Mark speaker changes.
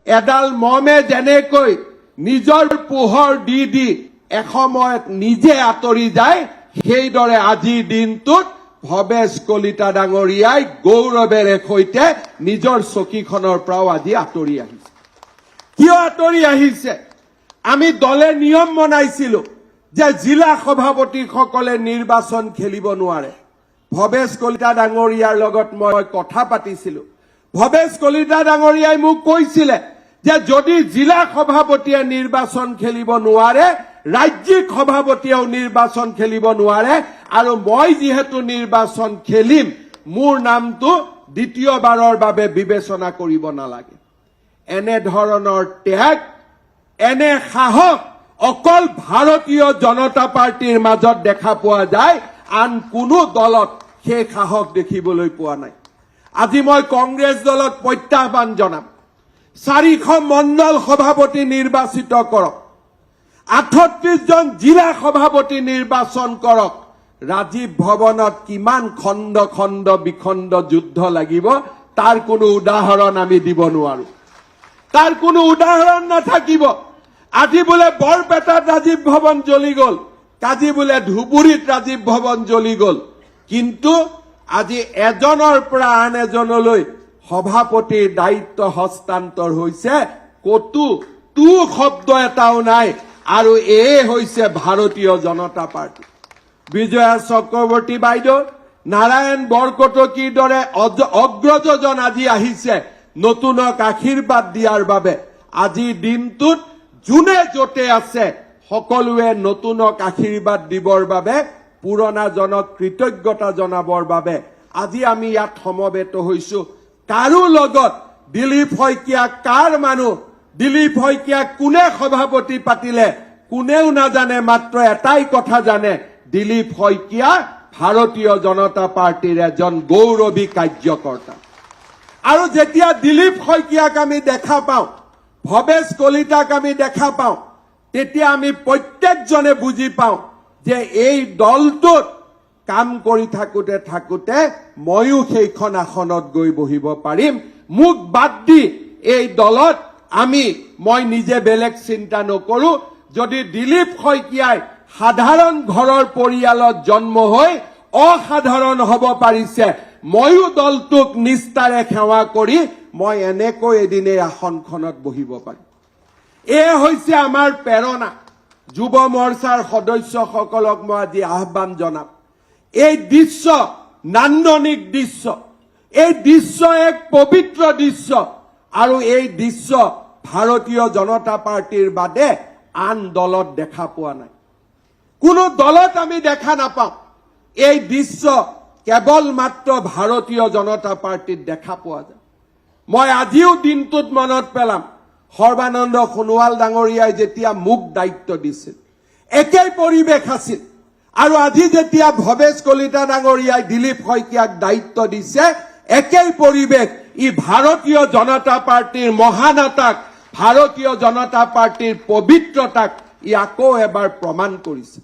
Speaker 1: এডাল মমে যেনেকৈ নিজৰ পোহৰ দি দি এসময়ত নিজে আঁতৰি যায়, সেইদৰে আজিৰ দিনটোত ভৱেশ কলিতা ডাঙৰীয়াই গৌৰৱেৰে সৈতে নিজৰ চকীখনৰ পৰাও আজি আঁতৰি আহিছে। কিয় আঁতৰি আহিছে? আমি দলে নিয়ম বনাইছিলো যে জিলা সভাপতিসকলে নিৰ্বাচন খেলিব নোৱাৰে। ভৱেশ কলিতা ডাঙৰীয়াৰ লগত মই কথা পাতিছিলো। ভৱেশ কলিতা ডাঙৰীয়াই মোক কৈছিলে যে যদি জিলা সভাপতিয়ে নিৰ্বাচন খেলিব নোৱাৰে, ৰাজ্যিক সভাপতিয়েও নিৰ্বাচন খেলিব নোৱাৰে, আৰু মই যিহেতু নিৰ্বাচন খেলিম, মোৰ নামটো দ্বিতীয়বাৰৰ বাবে বিবেচনা কৰিব নালাগে। এনে ধৰণৰ ত্যাগ, এনে সাহস অকল ভাৰতীয় জনতা পাৰ্টিৰ মাজত দেখা পোৱা যায়, আন কোনো দলত সেই সাহস দেখিবলৈ পোৱা নাই। আজি মই কংগ্ৰেছ দলক প্ৰত্যাহ্বান জনাম, 400 মণ্ডল সভাপতি নিৰ্বাচিত কৰক, 38 জন জিলা সভাপতি নিৰ্বাচন কৰক। ৰাজীৱ ভৱনত কিমান খণ্ড খণ্ড বিখণ্ড যুদ্ধ লাগিব তাৰ কোনো উদাহৰণ আমি দিব নোৱাৰো, তাৰ কোনো উদাহৰণ নাথাকিব। আজি বোলে বৰপেটাত ৰাজীৱ ভৱন জ্বলি গ'ল, কাজি বোলে ধুবুৰীত ৰাজীৱ ভৱন জ্বলি গ'ল, কিন্তু আজি এজনৰ পৰা আন এজনলৈ সভাপতিৰ দায়িত্ব হস্তান্তৰ হৈছে, কতো তু শব্দ এটাও নাই, আৰু এয়ে হৈছে ভাৰতীয় জনতা পাৰ্টি। বিজয়া চক্ৰৱৰ্তী বাইদেউ, নাৰায়ণ বৰকটকীৰ দৰে অগ্ৰজজন আজি আহিছে নতুনক আশীৰ্বাদ দিয়াৰ বাবে। আজিৰ দিনটোত যোনে য'তে আছে সকলোৱে নতুনক আশীৰ্বাদ দিবৰ বাবে, পুৰণাজনক কৃতজ্ঞতা জনাবৰ বাবে আজি আমি ইয়াত সমবেত হৈছো। কাৰো লগত দিলীপ শইকীয়া কাৰ মানুহ, দিলীপ শইকীয়া কোনে সভাপতি পাতিলে কোনেও নাজানে, মাত্ৰ এটাই কথা জানে, দিলীপ শইকীয়া ভাৰতীয় জনতা পাৰ্টিৰ এজন গৌৰৱী কাৰ্যকৰ্তা। আৰু যেতিয়া দিলীপ শইকীয়াক আমি দেখা পাওঁ, ভৱেশ কলিতাক আমি দেখা পাওঁ, তেতিয়া আমি প্ৰত্যেকজনে বুজি পাওঁ যে এই দলটোত কাম কৰি থাকোতে ময়ো সেইখন আসনত গৈ বহিব পাৰিম। মোক বাদ দি এই দলত মই নিজে বেলেগ চিন্তা নকৰো। যদি দিলীপ শইকীয়াই সাধাৰণ ঘৰৰ পৰিয়ালত জন্ম হৈ অসাধাৰণ হ'ব পাৰিছে, ময়ো দলটোক নিষ্ঠাৰে সেৱা কৰি মই এনেকৈ এদিন এই আসনখনত বহিব পাৰিম। এয়ে হৈছে আমাৰ প্ৰেৰণা। যুৱ মৰ্চাৰ সদস্যসকলক মই আজি আহ্বান জনাম, এই দৃশ্য নান্দনিক দৃশ্য, এই দৃশ্য এক পবিত্ৰ দৃশ্য, আৰু এই দৃশ্য ভাৰতীয় জনতা পাৰ্টিৰ বাদে আন দলত দেখা পোৱা নাই, কোনো দলত আমি দেখা নাপাওঁ। এই দৃশ্য কেৱল মাত্ৰ ভাৰতীয় জনতা পাৰ্টিত দেখা পোৱা যায়। মই আজিও দিনটোত মনত পেলাম, সৰ্বানন্দ সোণোৱাল ডাঙৰীয়াই যেতিয়া মোক দায়িত্ব দিছিল একেই পৰিৱেশ আছিল, আৰু আজি যেতিয়া ভৱেশ কলিতা ডাঙৰীয়াই দিলীপ শইকীয়াক দায়িত্ব দিছে একেই পৰিৱেশ। ই ভাৰতীয় জনতা পাৰ্টিৰ মহানতাক, ভাৰতীয় জনতা পাৰ্টিৰ পবিত্ৰতাক ই আকৌ এবাৰ প্ৰমাণ কৰিছে।